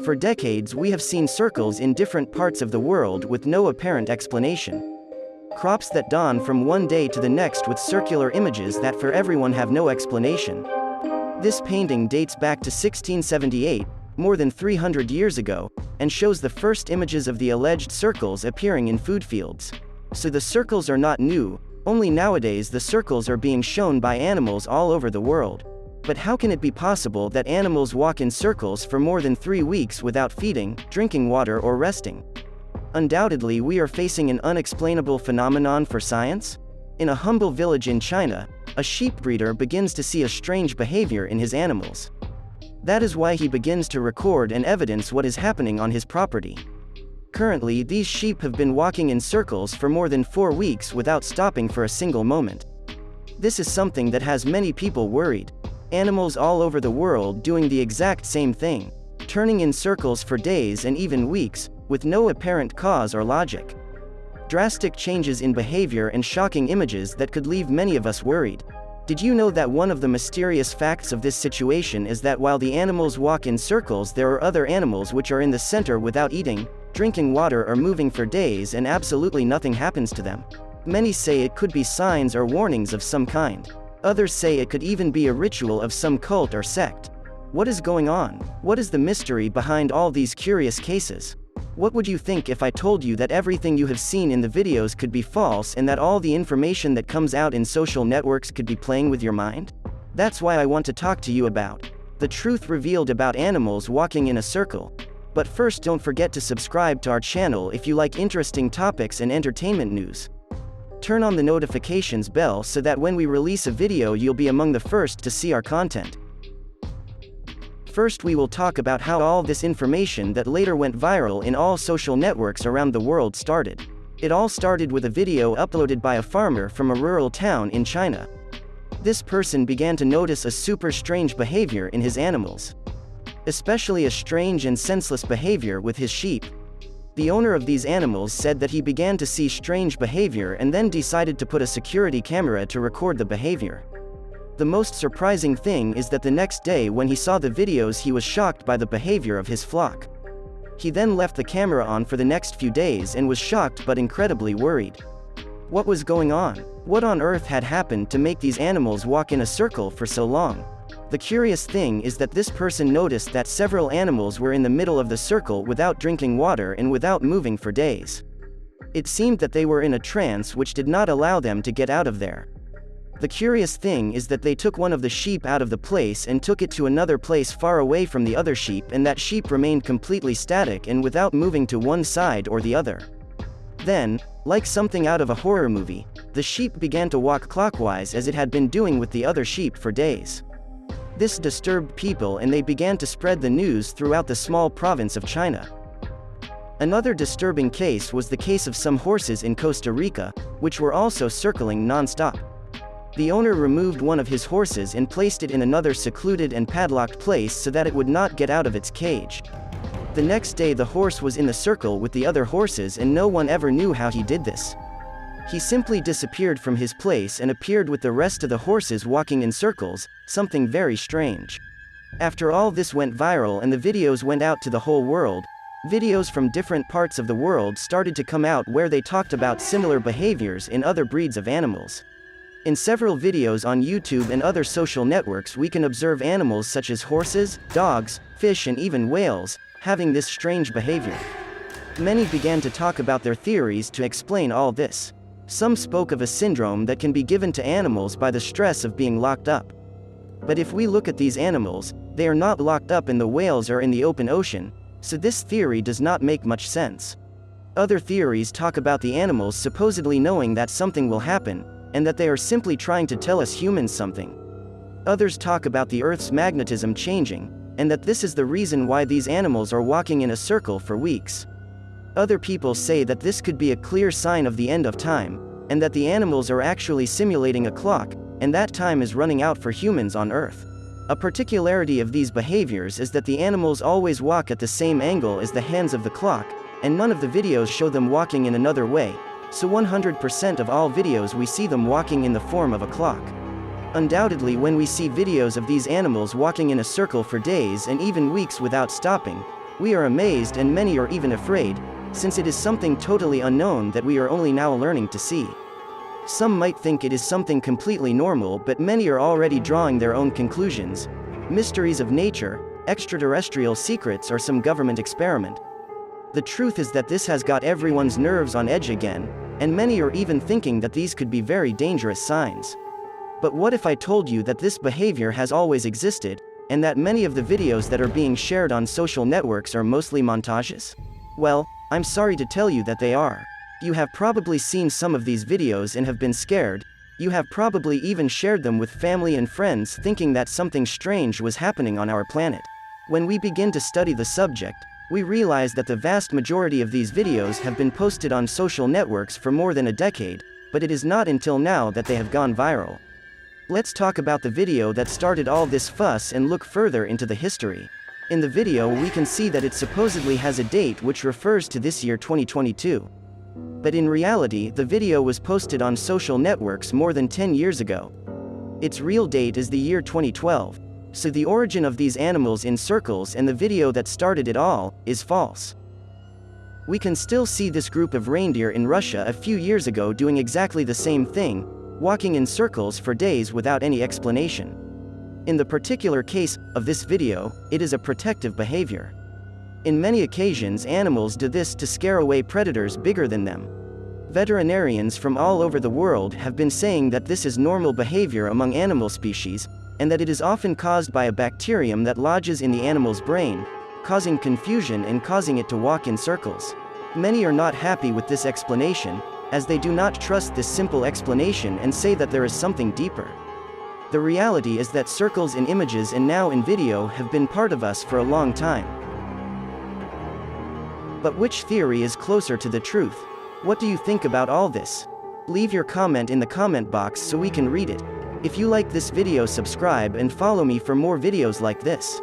For decades we have seen circles in different parts of the world with no apparent explanation. Crops that dawn from one day to the next with circular images that for everyone have no explanation. This painting dates back to 1678, more than 300 years ago, and shows the first images of the alleged circles appearing in food fields. So the circles are not new, only nowadays the circles are being shown by animals all over the world. But how can it be possible that animals walk in circles for more than 3 weeks without feeding, drinking water or resting? Undoubtedly we are facing an unexplainable phenomenon for science. In a humble village in China, a sheep breeder begins to see a strange behavior in his animals. That is why he begins to record and evidence what is happening on his property. Currently, these sheep have been walking in circles for more than 4 weeks without stopping for a single moment. This is something that has many people worried. Animals all over the world doing the exact same thing, turning in circles for days and even weeks, with no apparent cause or logic. Drastic changes in behavior and shocking images that could leave many of us worried. Did you know that one of the mysterious facts of this situation is that while the animals walk in circles, there are other animals which are in the center without eating, drinking water or moving for days and absolutely nothing happens to them? Many say it could be signs or warnings of some kind. Others say it could even be a ritual of some cult or sect. What is going on? What is the mystery behind all these curious cases? What would you think if I told you that everything you have seen in the videos could be false and that all the information that comes out in social networks could be playing with your mind? That's why I want to talk to you about the truth revealed about animals walking in a circle. But first, don't forget to subscribe to our channel if you like interesting topics and entertainment news. Turn on the notifications bell so that when we release a video you'll be among the first to see our content. First we will talk about how all this information that later went viral in all social networks around the world started. It all started with a video uploaded by a farmer from a rural town in China. This person began to notice a super strange behavior in his animals. Especially a strange and senseless behavior with his sheep. The owner of these animals said that he began to see strange behavior and then decided to put a security camera to record the behavior. The most surprising thing is that the next day when he saw the videos he was shocked by the behavior of his flock. He then left the camera on for the next few days and was shocked but incredibly worried. What was going on? What on earth had happened to make these animals walk in a circle for so long? The curious thing is that this person noticed that several animals were in the middle of the circle without drinking water and without moving for days. It seemed that they were in a trance which did not allow them to get out of there. The curious thing is that they took one of the sheep out of the place and took it to another place far away from the other sheep, and that sheep remained completely static and without moving to one side or the other. Then, like something out of a horror movie, the sheep began to walk clockwise as it had been doing with the other sheep for days. This disturbed people and they began to spread the news throughout the small province of China. Another disturbing case was the case of some horses in Costa Rica, which were also circling non-stop. The owner removed one of his horses and placed it in another secluded and padlocked place so that it would not get out of its cage. The next day the horse was in the circle with the other horses and no one ever knew how he did this. He simply disappeared from his place and appeared with the rest of the horses walking in circles, something very strange. After all this went viral and the videos went out to the whole world, videos from different parts of the world started to come out where they talked about similar behaviors in other breeds of animals. In several videos on YouTube and other social networks we can observe animals such as horses, dogs, fish and even whales, having this strange behavior. Many began to talk about their theories to explain all this. Some spoke of a syndrome that can be given to animals by the stress of being locked up. But if we look at these animals, they are not locked up in the whales or in the open ocean, so this theory does not make much sense. Other theories talk about the animals supposedly knowing that something will happen, and that they are simply trying to tell us humans something. Others talk about the Earth's magnetism changing, and that this is the reason why these animals are walking in a circle for weeks. Other people say that this could be a clear sign of the end of time, and that the animals are actually simulating a clock, and that time is running out for humans on Earth. A particularity of these behaviors is that the animals always walk at the same angle as the hands of the clock, and none of the videos show them walking in another way, so 100% of all videos we see them walking in the form of a clock. Undoubtedly, when we see videos of these animals walking in a circle for days and even weeks without stopping, We are amazed and many are even afraid, since it is something totally unknown that we are only now learning to see. Some might think it is something completely normal, but many are already drawing their own conclusions. Mysteries of nature, extraterrestrial secrets, or some government experiment. The truth is that this has got everyone's nerves on edge again, and many are even thinking that these could be very dangerous signs. But what if I told you that this behavior has always existed, and that many of the videos that are being shared on social networks are mostly montages? Well, I'm sorry to tell you that they are. You have probably seen some of these videos and have been scared. You have probably even shared them with family and friends thinking that something strange was happening on our planet. When we begin to study the subject, we realize that the vast majority of these videos have been posted on social networks for more than a decade, but it is not until now that they have gone viral. Let's talk about the video that started all this fuss and look further into the history. In the video we can see that it supposedly has a date which refers to this year 2022. But in reality, the video was posted on social networks more than 10 years ago. Its real date is the year 2012, so the origin of these animals in circles and the video that started it all is false. We can still see this group of reindeer in Russia a few years ago doing exactly the same thing, walking in circles for days without any explanation. In the particular case of this video, it is a protective behavior. In many occasions, animals do this to scare away predators bigger than them. Veterinarians from all over the world have been saying that this is normal behavior among animal species, and that it is often caused by a bacterium that lodges in the animal's brain, causing confusion and causing it to walk in circles. Many are not happy with this explanation, as they do not trust this simple explanation and say that there is something deeper. The reality is that circles in images and now in video have been part of us for a long time. But which theory is closer to the truth? What do you think about all this? Leave your comment in the comment box so we can read it. If you like this video, subscribe and follow me for more videos like this.